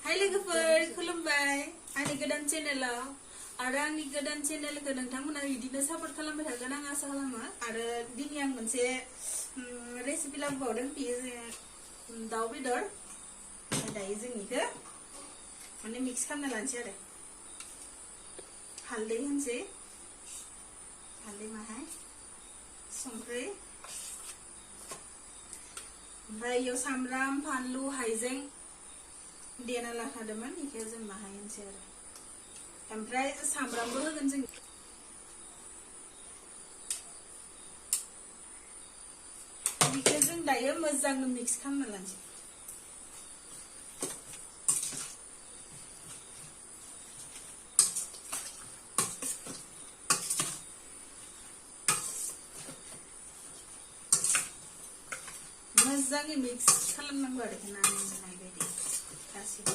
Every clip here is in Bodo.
Hai लोगोफोर खुलुमबाय आंनि गोदान चेनेलाव आरो आंनि गोदान चेनेलखौ नोंथांमोना बिदिनो सापर्ट खालामबाय थागोन आं आसा खालामो आरो दिनै आं मोनसे रेसिपि लाबोबावदों बेयो दाउ बेदर दायो जों इखौ माने मिक्स खालामना लानोसै आरो हालदै होनसै हालदै माहाय संख्रि ओमफ्राय इयाव सामब्राम फानलु हाइजें देना लाखादोंमोन इखौ जों माहाय होनसै आरो ओमफ्राय सामब्रामबो होगोन जों इखौ जों दायो मोजां मिक्स खालामना लानोसै मोजाङै मिक्स खालामनांगौ आरो नांनाय बायदि गासिबो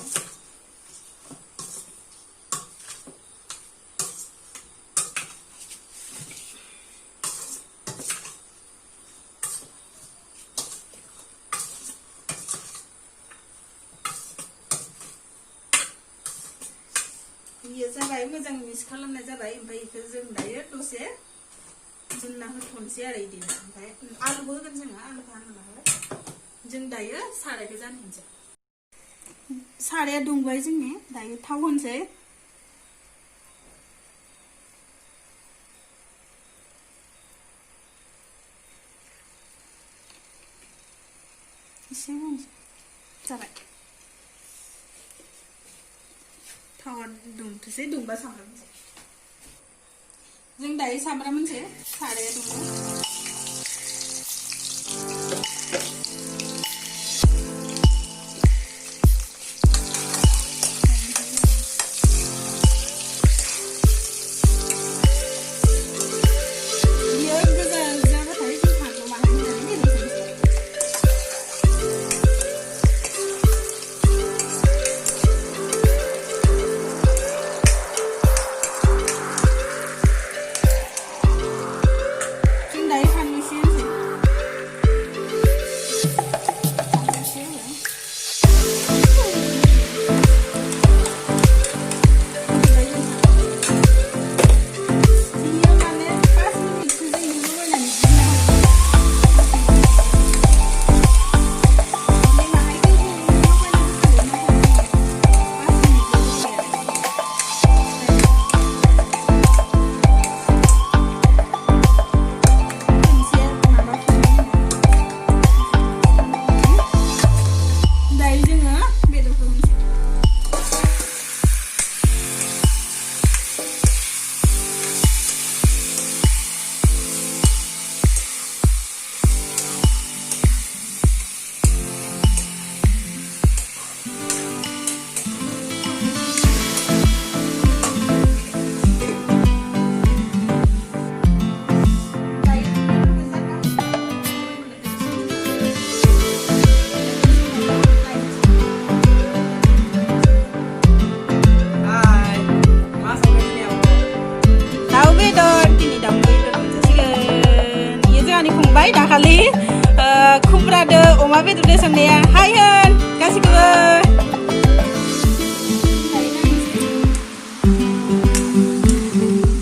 बियो जाबाय मोजां मिक्स खालामनाय जाबाय ओमफ्राय इखौ जों दायो दसे दोनना होथ'नोसै आरो इदिनो ओमफ्राय आलुबो होगोन जोङो आलुखौ हाना लाबाय जों दायो सारायखौ जानहोनोसै साराया दुंबाय जोंनि दायो थाव होनसै एसे होनसै जाबाय थावा दुंथोसै दुंबा सामब्राम होनसै जों दायो सामब्राम होनसै साराया दुंबा दाखालि खुमब्रादो अमा बेदरदो संनाया हाय होन गासिखौबो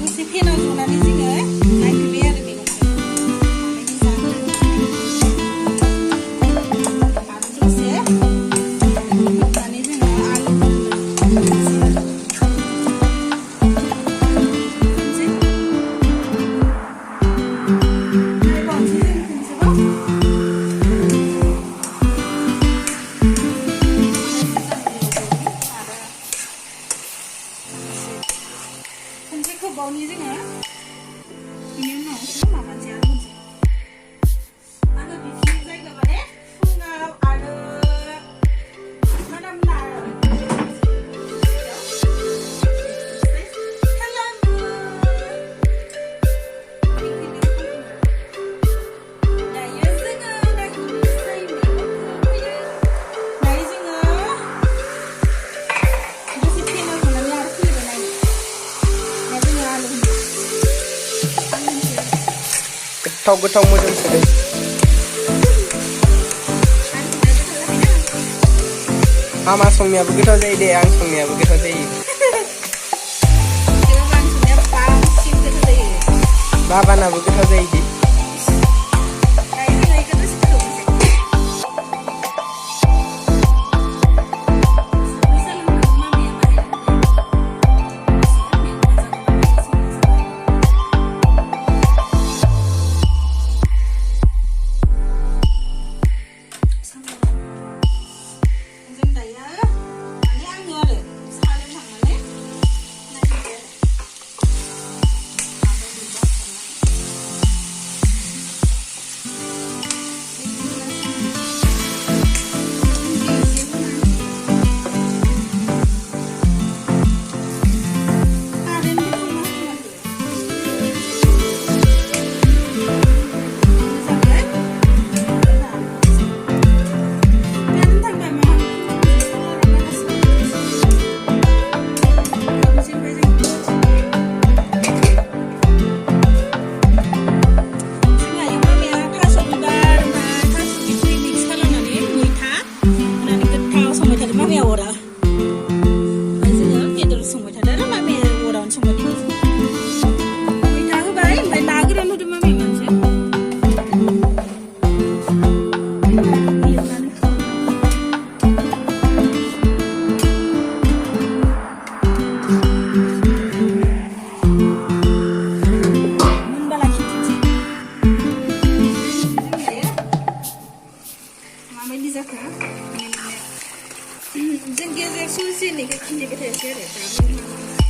दसे फेनाव जनानै जोङो नायफैबाय आरो मैगंखौ आरो दसे होनानै जोङो आलु खोबावनि जोङो बिनि उनावसो माबानोसै आरो बिदि जायगा माने फुङाव आरो मोना गोथाव मोदोमसोदों Mama संनायाबो गोथाव जायो दे आं संनायाबो गोथाव जायो बाबानाबो गोथाव जायो दे जों गेजेर ससेनिखौ खिन्थिबाय थायासै आरो